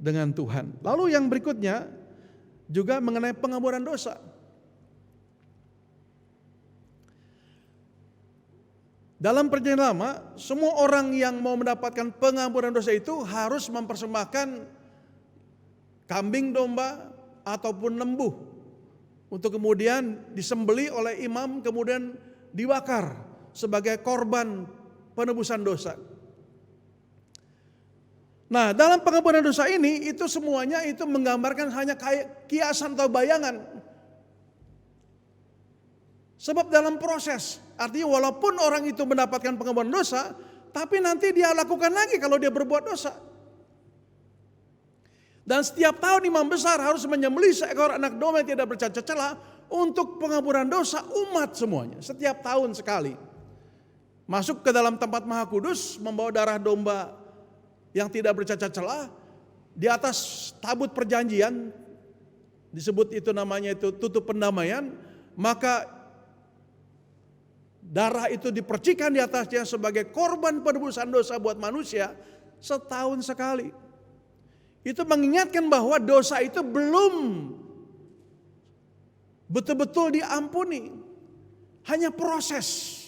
dengan Tuhan. Lalu yang berikutnya juga mengenai pengampunan dosa. Dalam perjanjian lama, semua orang yang mau mendapatkan pengampunan dosa itu harus mempersembahkan kambing domba ataupun lembu untuk kemudian disembelih oleh imam, kemudian dibakar sebagai korban penebusan dosa. Nah, dalam pengampunan dosa ini itu semuanya itu menggambarkan hanya kayak kiasan atau bayangan. Sebab dalam proses, artinya walaupun orang itu mendapatkan pengampunan dosa, tapi nanti dia lakukan lagi kalau dia berbuat dosa. Dan setiap tahun imam besar harus menyembelih seekor anak domba yang tidak bercacat celah untuk pengampunan dosa umat semuanya. Setiap tahun sekali. Masuk ke dalam tempat maha kudus, membawa darah domba yang tidak bercacat celah di atas tabut perjanjian, disebut itu namanya itu tutup pendamaian, maka darah itu dipercikan di atasnya sebagai korban penebusan dosa buat manusia setahun sekali. Itu mengingatkan bahwa dosa itu belum betul-betul diampuni, hanya proses.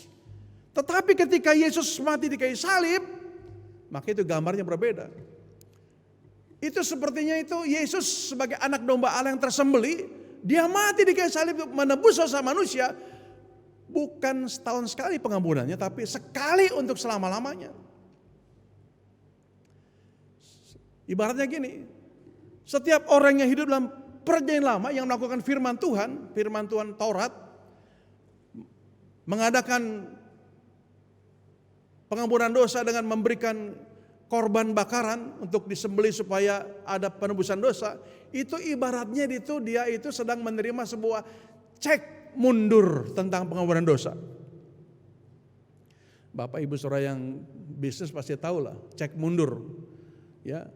Tetapi ketika Yesus mati di kayu salib, maka itu gambarnya berbeda. Itu sepertinya itu Yesus sebagai anak domba Allah yang tersembelih, dia mati di kayu salib untuk menebus dosa manusia, bukan setahun sekali pengampunannya, tapi sekali untuk selama-lamanya. Ibaratnya gini, setiap orang yang hidup dalam perjanjian lama yang melakukan firman Tuhan Taurat, mengadakan pengampunan dosa dengan memberikan korban bakaran untuk disembelih supaya ada penebusan dosa, itu ibaratnya dia itu sedang menerima sebuah cek mundur tentang pengampunan dosa. Bapak Ibu Saudara yang bisnis pasti tahu lah, cek mundur. Ya.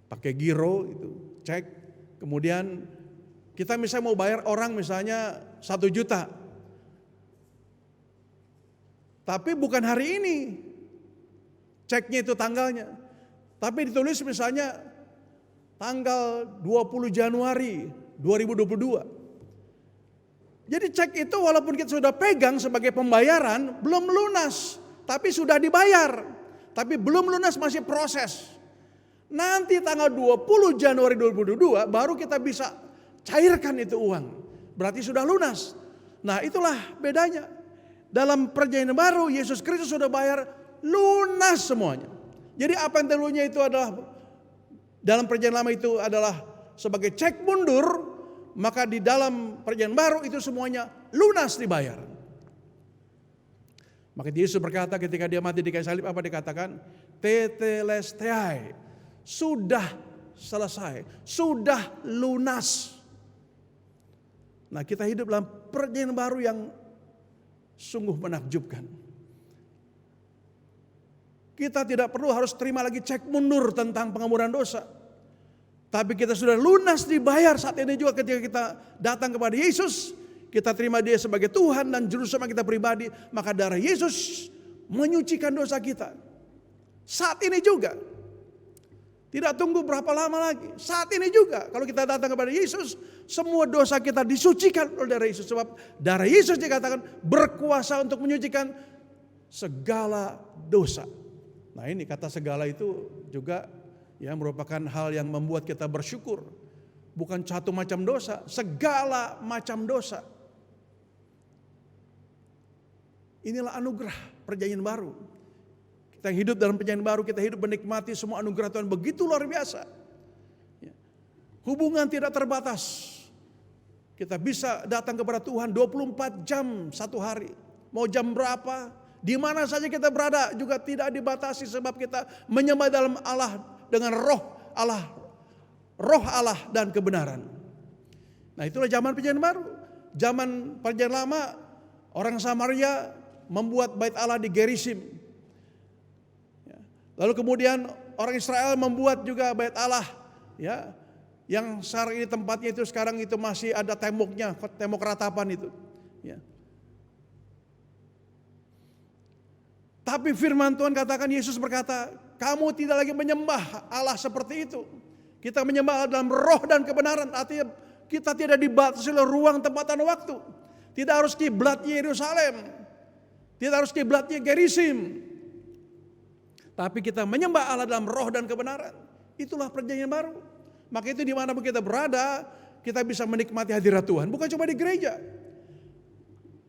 Pakai giro itu, cek. Kemudian kita misalnya mau bayar orang misalnya 1 juta. Tapi bukan hari ini ceknya itu tanggalnya. Tapi ditulis misalnya tanggal 20 Januari 2022. Jadi cek itu walaupun kita sudah pegang sebagai pembayaran belum lunas, tapi sudah dibayar. Tapi belum lunas, masih proses. Nanti tanggal 20 Januari 2022 baru kita bisa cairkan itu uang. Berarti sudah lunas. Nah, itulah bedanya. Dalam perjanjian baru Yesus Kristus sudah bayar lunas semuanya. Jadi apa yang dulunya itu adalah dalam perjanjian lama itu adalah sebagai cek mundur, maka di dalam perjanjian baru itu semuanya lunas dibayar. Maka Yesus berkata ketika dia mati di kayu salib, apa dikatakan? Tetelestai. Sudah selesai, sudah lunas. Nah, kita hidup dalam perjanjian baru yang sungguh menakjubkan. Kita tidak perlu harus terima lagi cek mundur tentang pengampunan dosa. Tapi kita sudah lunas dibayar saat ini juga ketika kita datang kepada Yesus. Kita terima dia sebagai Tuhan dan Juru Selamat kita pribadi. Maka darah Yesus menyucikan dosa kita. Saat ini juga. Tidak tunggu berapa lama lagi. Saat ini juga kalau kita datang kepada Yesus, semua dosa kita disucikan oleh darah Yesus. Sebab darah Yesus dikatakan berkuasa untuk menyucikan segala dosa. Nah, ini kata segala itu juga ya merupakan hal yang membuat kita bersyukur. Bukan satu macam dosa, segala macam dosa. Inilah anugerah perjanjian baru. Kita hidup dalam perjanjian baru, kita hidup menikmati semua anugerah Tuhan begitu luar biasa. Hubungan tidak terbatas. Kita bisa datang kepada Tuhan 24 jam satu hari. Mau jam berapa, di mana saja kita berada juga tidak dibatasi sebab kita menyembah dalam Allah dengan roh Allah dan kebenaran. Nah, itulah zaman perjanjian baru. Zaman perjanjian lama, orang Samaria membuat bait Allah di Gerizim. Lalu kemudian orang Israel membuat juga bait Allah, ya, yang sekarang ini tempatnya itu sekarang itu masih ada temboknya, tembok ratapan itu. Ya. Tapi firman Tuhan katakan, Yesus berkata, kamu tidak lagi menyembah Allah seperti itu. Kita menyembah Allah dalam roh dan kebenaran. Artinya kita tidak dibatasi oleh ruang, tempat, dan waktu. Tidak harus kiblatnya Yerusalem. Tidak harus kiblatnya Gerizim. Tapi kita menyembah Allah dalam roh dan kebenaran. Itulah perjanjian baru. Maka itu dimanapun kita berada, kita bisa menikmati hadirat Tuhan. Bukan cuma di gereja.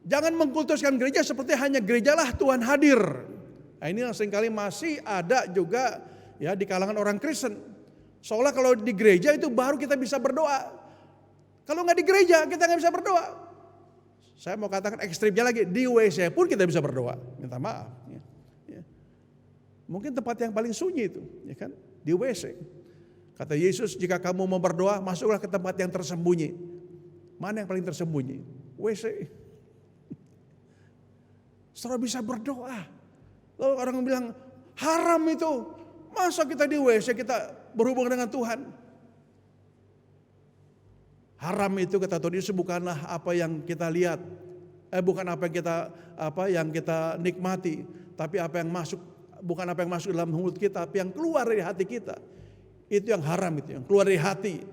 Jangan mengkultuskan gereja seperti hanya gerejalah Tuhan hadir. Nah, ini yang seringkali masih ada juga ya di kalangan orang Kristen. Seolah kalau di gereja itu baru kita bisa berdoa. Kalau nggak di gereja kita nggak bisa berdoa. Saya mau katakan ekstrimnya lagi, di WC pun kita bisa berdoa. Minta maaf. Mungkin tempat yang paling sunyi itu, ya kan? Di WC. Kata Yesus, jika kamu mau berdoa, masuklah ke tempat yang tersembunyi. Mana yang paling tersembunyi? WC. Saudara bisa berdoa. Lalu orang bilang, haram itu. Masa kita di WC kita berhubungan dengan Tuhan? Haram itu kata Tuhan Yesus bukanlah apa yang kita lihat. Bukan yang kita nikmati, tapi apa yang masuk, bukan apa yang masuk dalam mulut kita, tapi yang keluar dari hati kita. Itu yang haram, itu yang keluar dari hati.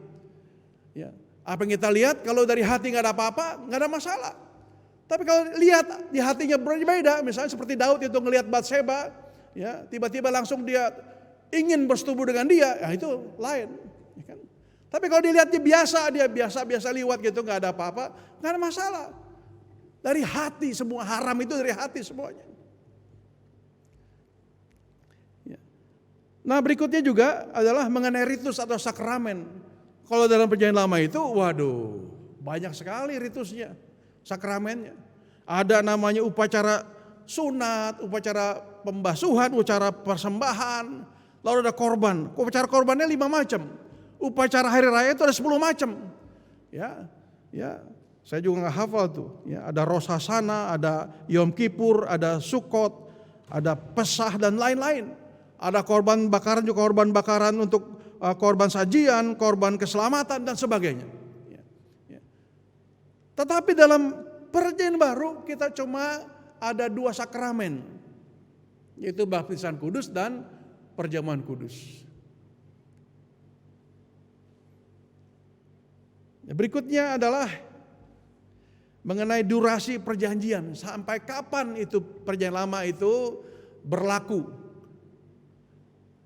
Ya. Apa yang kita lihat, kalau dari hati nggak ada apa-apa, nggak ada masalah. Tapi kalau lihat di hatinya berbeda, misalnya seperti Daud itu ngelihat Batseba, ya, tiba-tiba langsung dia ingin bersetubuh dengan dia, ya itu lain. Ya kan? Tapi kalau dilihat dia biasa liwat gitu, nggak ada apa-apa, nggak ada masalah. Dari hati, semua haram itu dari hati semuanya. Ya. Nah berikutnya juga adalah mengenai ritus atau sakramen. Kalau dalam perjanjian lama itu, waduh, banyak sekali ritusnya. Sakramennya. Ada namanya upacara sunat, upacara pembasuhan, upacara persembahan, lalu ada korban. Upacara korbannya 5 macam. Upacara hari raya itu ada 10 macam. Ya, saya juga nggak hafal tuh. Ya, ada Rosh Hashanah, ada Yom Kippur, ada Sukkot, ada Pesah dan lain-lain. Ada korban bakaran juga, korban bakaran untuk korban sajian, korban keselamatan dan sebagainya. Tetapi dalam perjanjian baru kita cuma ada 2 sakramen, yaitu baptisan kudus dan perjamuan kudus. Berikutnya adalah mengenai durasi perjanjian, sampai kapan itu perjanjian lama itu berlaku.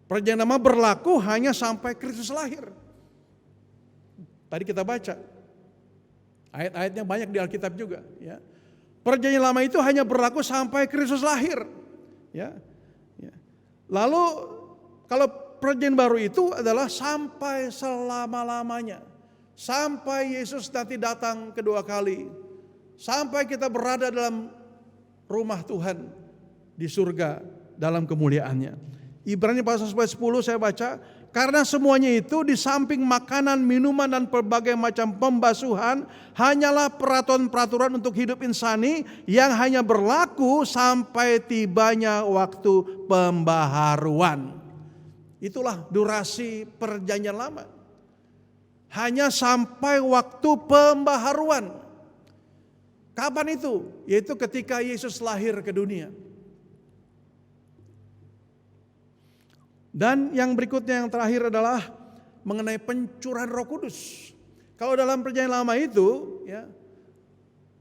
Perjanjian lama berlaku hanya sampai Kristus lahir. Tadi kita baca. Ayat-ayatnya banyak di Alkitab juga. Ya. Perjanjian lama itu hanya berlaku sampai Kristus lahir. Ya. Lalu kalau perjanjian baru itu adalah sampai selama-lamanya. Sampai Yesus nanti datang kedua kali. Sampai kita berada dalam rumah Tuhan di surga dalam kemuliaannya. Ibrani pasal 10 saya baca, karena semuanya itu di samping makanan, minuman dan berbagai macam pembasuhan hanyalah peraturan-peraturan untuk hidup insani yang hanya berlaku sampai tibanya waktu pembaharuan. Itulah durasi perjanjian lama. Hanya sampai waktu pembaharuan. Kapan itu? Yaitu ketika Yesus lahir ke dunia. Dan yang berikutnya yang terakhir adalah mengenai pencurahan Roh Kudus. Kalau dalam perjanjian lama itu, ya,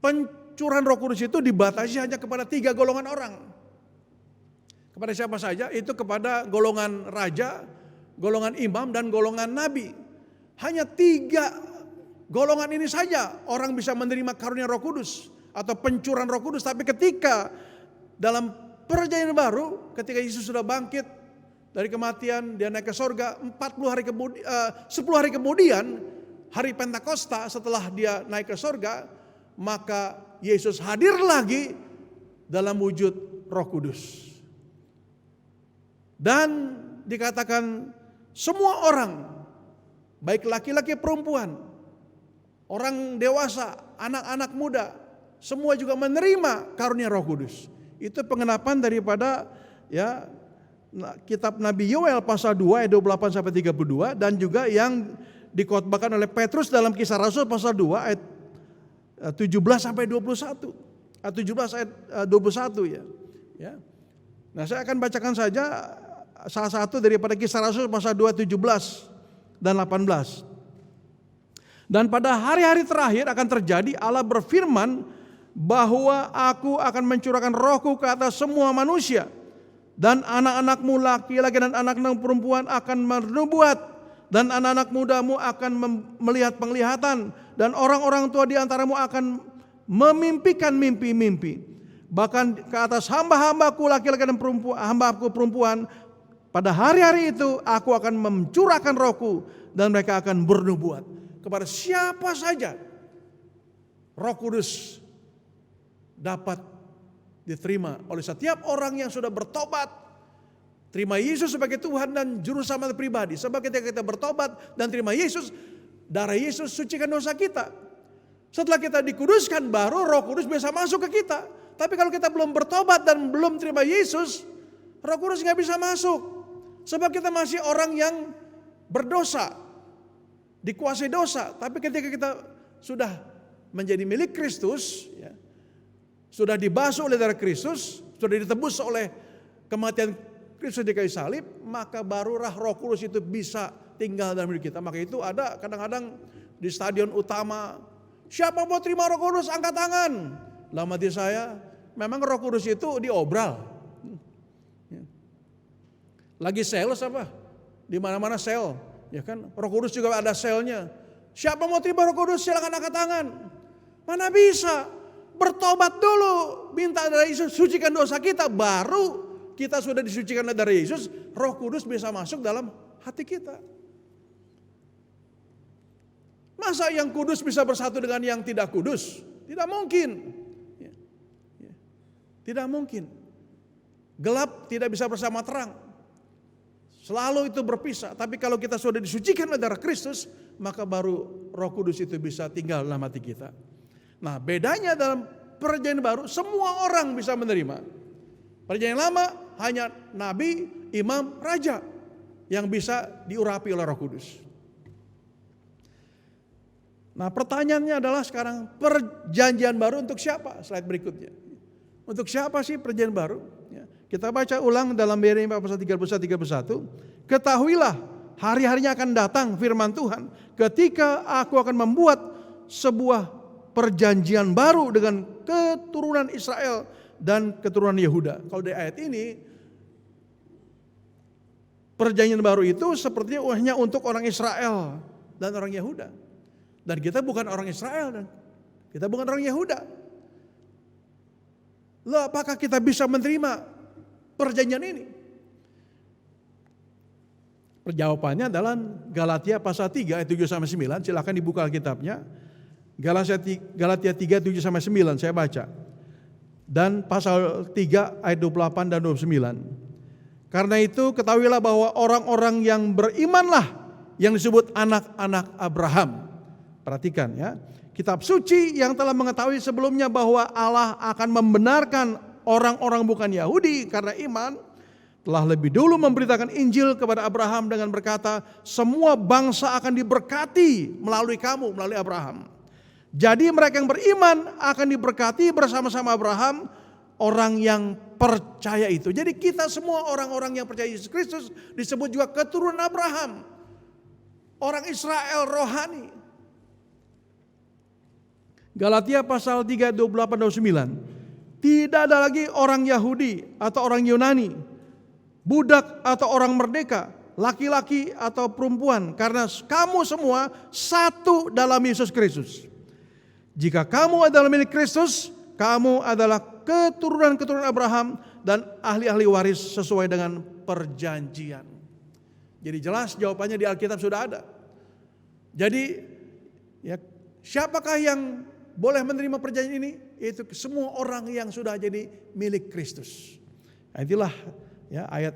pencurahan Roh Kudus itu dibatasi hanya kepada 3 golongan orang. Kepada siapa saja? Itu kepada golongan raja, golongan imam, dan golongan nabi. Hanya 3 golongan ini saja orang bisa menerima karunia Roh Kudus atau pencurahan Roh Kudus. Tapi ketika dalam perjanjian baru, ketika Yesus sudah bangkit dari kematian, dia naik ke sorga, 10 hari kemudian, hari Pentakosta setelah dia naik ke sorga, maka Yesus hadir lagi dalam wujud Roh Kudus. Dan dikatakan semua orang, baik laki-laki perempuan, orang dewasa, anak-anak muda, semua juga menerima karunia Roh Kudus. Itu pengenapan daripada kitab Nabi Yoel pasal 2 ayat 28 sampai 32, dan juga yang dikhotbahkan oleh Petrus dalam Kisah Rasul pasal 2 ayat 17 sampai 21. 17 ayat 21 ya. Nah, saya akan bacakan saja salah satu daripada Kisah Rasul pasal 2 17 dan 18. Dan pada hari-hari terakhir akan terjadi, Allah berfirman bahwa aku akan mencurahkan rohku ke atas semua manusia. Dan anak-anakmu laki-laki dan anak-anak perempuan akan bernubuat. Dan anak-anak mudamu akan melihat penglihatan. Dan orang-orang tua di antaramu akan memimpikan mimpi-mimpi. Bahkan ke atas hamba-hambaku laki-laki dan hamba-hambaku perempuan, pada hari-hari itu aku akan mencurahkan rohku dan mereka akan bernubuat. Kepada siapa saja Roh Kudus dapat diterima oleh setiap orang yang sudah bertobat, terima Yesus sebagai Tuhan dan juru selamat pribadi. Sebab ketika kita bertobat dan terima Yesus, darah Yesus sucikan dosa kita. Setelah kita dikuduskan, baru Roh Kudus bisa masuk ke kita. Tapi kalau kita belum bertobat dan belum terima Yesus, Roh Kudus nggak bisa masuk. Sebab kita masih orang yang berdosa, dikuasai dosa. Tapi ketika kita sudah menjadi milik Kristus, ya, sudah dibasuh oleh darah Kristus, sudah ditebus oleh kematian Kristus di kayu salib, maka barulah Roh Kudus itu bisa tinggal dalam hidup kita. Maka itu ada kadang-kadang di stadion utama, siapa mau terima Roh Kudus angkat tangan. Dalam hati saya, memang Roh Kudus itu diobral. Lagi sales apa? Di mana-mana sel, ya kan? Roh Kudus juga ada selnya. Siapa mau terima Roh Kudus silakan angkat tangan. Mana bisa? Bertobat dulu, minta dari Yesus sucikan dosa kita, baru kita sudah disucikan dari Yesus, Roh Kudus bisa masuk dalam hati kita. Masa yang kudus bisa bersatu dengan yang tidak kudus? Tidak mungkin. Tidak mungkin. Gelap tidak bisa bersama terang. Selalu itu berpisah. Tapi kalau kita sudah disucikan oleh darah Kristus, maka baru Roh Kudus itu bisa tinggal dalam hati kita. Nah, bedanya dalam perjanjian baru, semua orang bisa menerima. Perjanjian lama hanya nabi, imam, raja yang bisa diurapi oleh Roh Kudus. Nah, pertanyaannya adalah sekarang perjanjian baru untuk siapa? Slide berikutnya. Untuk siapa sih perjanjian baru? Kita baca ulang dalam Yeremia 31:31. Ketahuilah hari-harinya akan datang firman Tuhan ketika aku akan membuat sebuah perjanjian baru dengan keturunan Israel dan keturunan Yehuda. Kalau dari ayat ini, perjanjian baru itu sepertinya hanya untuk orang Israel dan orang Yehuda. Dan kita bukan orang Israel dan kita bukan orang Yehuda. Lalu apakah kita bisa menerima perjanjian ini? Jawabannya adalah Galatia pasal 3 ayat 7-9. Silakan dibuka Alkitabnya. Galatia 3 7-9 saya baca. Dan pasal 3 ayat 28 dan 29. Karena itu ketahuilah bahwa orang-orang yang berimanlah yang disebut anak-anak Abraham. Perhatikan ya. Kitab suci yang telah mengetahui sebelumnya bahwa Allah akan membenarkan orang-orang bukan Yahudi karena iman, telah lebih dulu memberitakan Injil kepada Abraham dengan berkata, semua bangsa akan diberkati melalui kamu, melalui Abraham. Jadi mereka yang beriman akan diberkati bersama-sama Abraham, orang yang percaya itu. Jadi kita semua orang-orang yang percaya Yesus Kristus disebut juga keturunan Abraham. Orang Israel rohani. Galatia pasal 3, 28, 29. Tidak ada lagi orang Yahudi atau orang Yunani, budak atau orang merdeka, laki-laki atau perempuan, karena kamu semua satu dalam Yesus Kristus. Jika kamu adalah milik Kristus, kamu adalah keturunan-keturunan Abraham dan ahli-ahli waris sesuai dengan perjanjian. Jadi jelas jawabannya di Alkitab sudah ada. Jadi ya, siapakah yang boleh menerima perjanjian ini? Yaitu semua orang yang sudah jadi milik Kristus. Nah, itulah ya ayat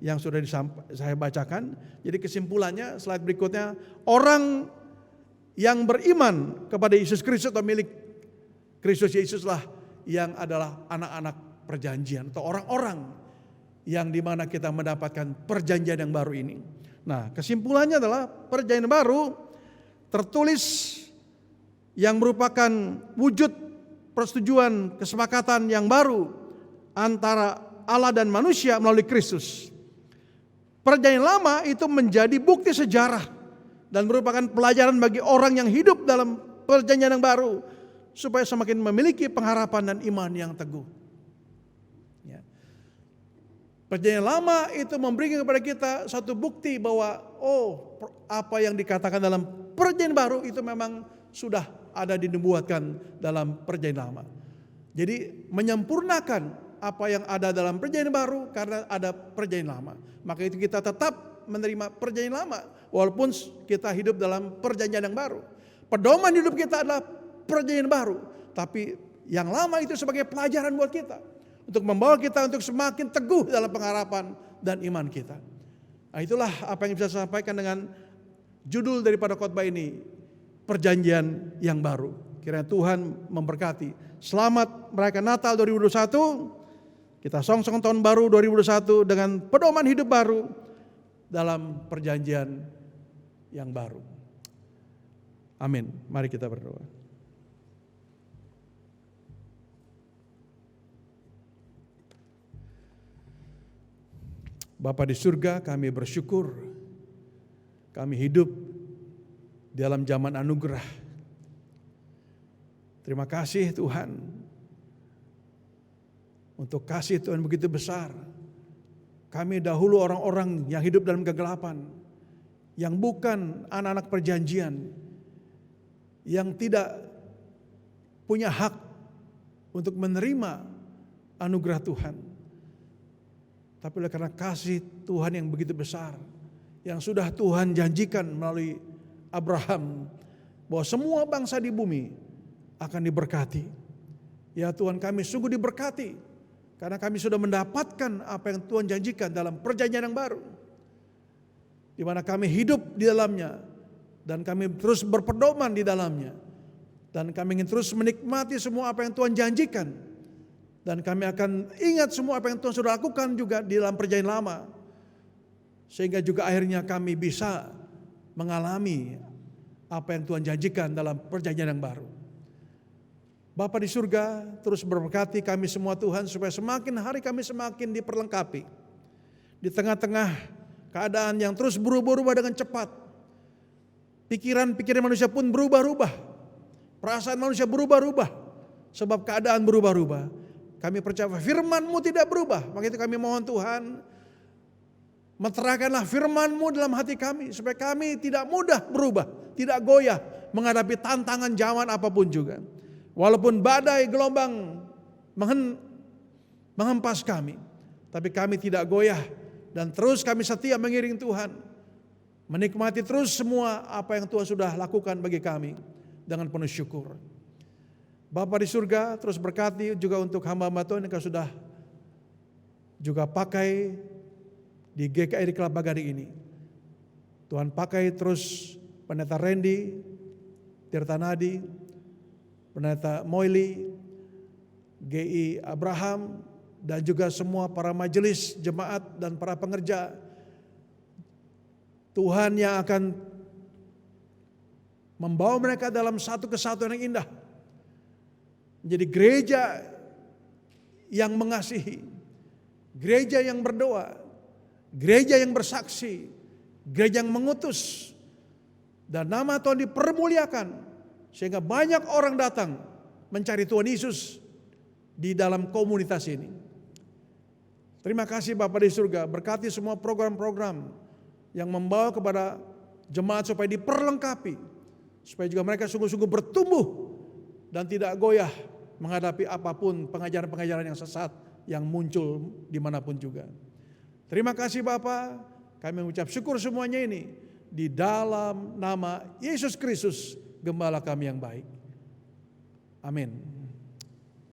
yang sudah saya bacakan. Jadi kesimpulannya slide berikutnya, orang yang beriman kepada Yesus Kristus atau milik Kristus Yesuslah yang adalah anak-anak perjanjian atau orang-orang yang dimana kita mendapatkan perjanjian yang baru ini. Nah, kesimpulannya adalah perjanjian baru tertulis yang merupakan wujud persetujuan kesepakatan yang baru antara Allah dan manusia melalui Kristus. Perjanjian lama itu menjadi bukti sejarah dan merupakan pelajaran bagi orang yang hidup dalam perjanjian yang baru supaya semakin memiliki pengharapan dan iman yang teguh. Ya. Perjanjian lama itu memberikan kepada kita satu bukti bahwa apa yang dikatakan dalam perjanjian baru itu memang sudah ada dinubuatkan dalam perjanjian lama. Jadi menyempurnakan apa yang ada dalam perjanjian baru karena ada perjanjian lama. Maka itu kita tetap menerima perjanjian lama walaupun kita hidup dalam perjanjian yang baru. Pedoman hidup kita adalah perjanjian baru, tapi yang lama itu sebagai pelajaran buat kita untuk membawa kita untuk semakin teguh dalam pengharapan dan iman kita. Nah, itulah apa yang bisa saya sampaikan dengan judul daripada khotbah ini, perjanjian yang baru. Kiranya Tuhan memberkati. Selamat merayakan Natal 2021. Kita songsong tahun baru 2021 dengan pedoman hidup baru dalam perjanjian yang baru. Amin. Mari kita berdoa. Bapa di surga, kami bersyukur kami hidup dalam zaman anugerah. Terima kasih Tuhan untuk kasih Tuhan begitu besar. Kami dahulu orang-orang yang hidup dalam kegelapan, yang bukan anak-anak perjanjian, yang tidak punya hak untuk menerima anugerah Tuhan. Tapi oleh karena kasih Tuhan yang begitu besar, yang sudah Tuhan janjikan melalui Abraham, bahwa semua bangsa di bumi akan diberkati. Ya Tuhan, kami sungguh diberkati, karena kami sudah mendapatkan apa yang Tuhan janjikan dalam perjanjian yang baru, di mana kami hidup di dalamnya, dan kami terus berpedoman di dalamnya, dan kami ingin terus menikmati semua apa yang Tuhan janjikan. Dan kami akan ingat semua apa yang Tuhan sudah lakukan juga di dalam perjanjian lama. Sehingga juga akhirnya kami bisa mengalami apa yang Tuhan janjikan dalam perjanjian yang baru. Bapa di surga, terus berberkati kami semua Tuhan, supaya semakin hari kami semakin diperlengkapi. Di tengah-tengah keadaan yang terus berubah-ubah dengan cepat. Pikiran-pikiran manusia pun berubah-ubah. Perasaan manusia berubah-ubah. Sebab keadaan berubah-ubah. Kami percaya firman-Mu tidak berubah. Maka itu kami mohon Tuhan, menterahkanlah firman-Mu dalam hati kami, supaya kami tidak mudah berubah, tidak goyah menghadapi tantangan zaman apapun juga. Walaupun badai gelombang menghempas kami, tapi kami tidak goyah, dan terus kami setia mengiring Tuhan, menikmati terus semua apa yang Tuhan sudah lakukan bagi kami dengan penuh syukur. Bapa di surga, terus berkati juga untuk hamba-hamba Tuhan yang sudah juga pakai di GKI di Kelapa Gading ini. Tuhan pakai terus Pendeta Randy, Tirta Nadi, Pendeta Moili, GI Abraham, dan juga semua para majelis, jemaat, dan para pengerja. Tuhan yang akan membawa mereka dalam satu kesatuan yang indah. Menjadi gereja yang mengasihi, gereja yang berdoa, gereja yang bersaksi, gereja yang mengutus, dan nama Tuhan dipermuliakan, sehingga banyak orang datang mencari Tuhan Yesus di dalam komunitas ini. Terima kasih Bapa di surga, berkati semua program-program yang membawa kepada jemaat supaya diperlengkapi, supaya juga mereka sungguh-sungguh bertumbuh dan tidak goyah menghadapi apapun pengajaran-pengajaran yang sesat yang muncul dimanapun juga. Terima kasih Bapa, kami mengucap syukur semuanya ini di dalam nama Yesus Kristus, Gembala kami yang baik. Amin.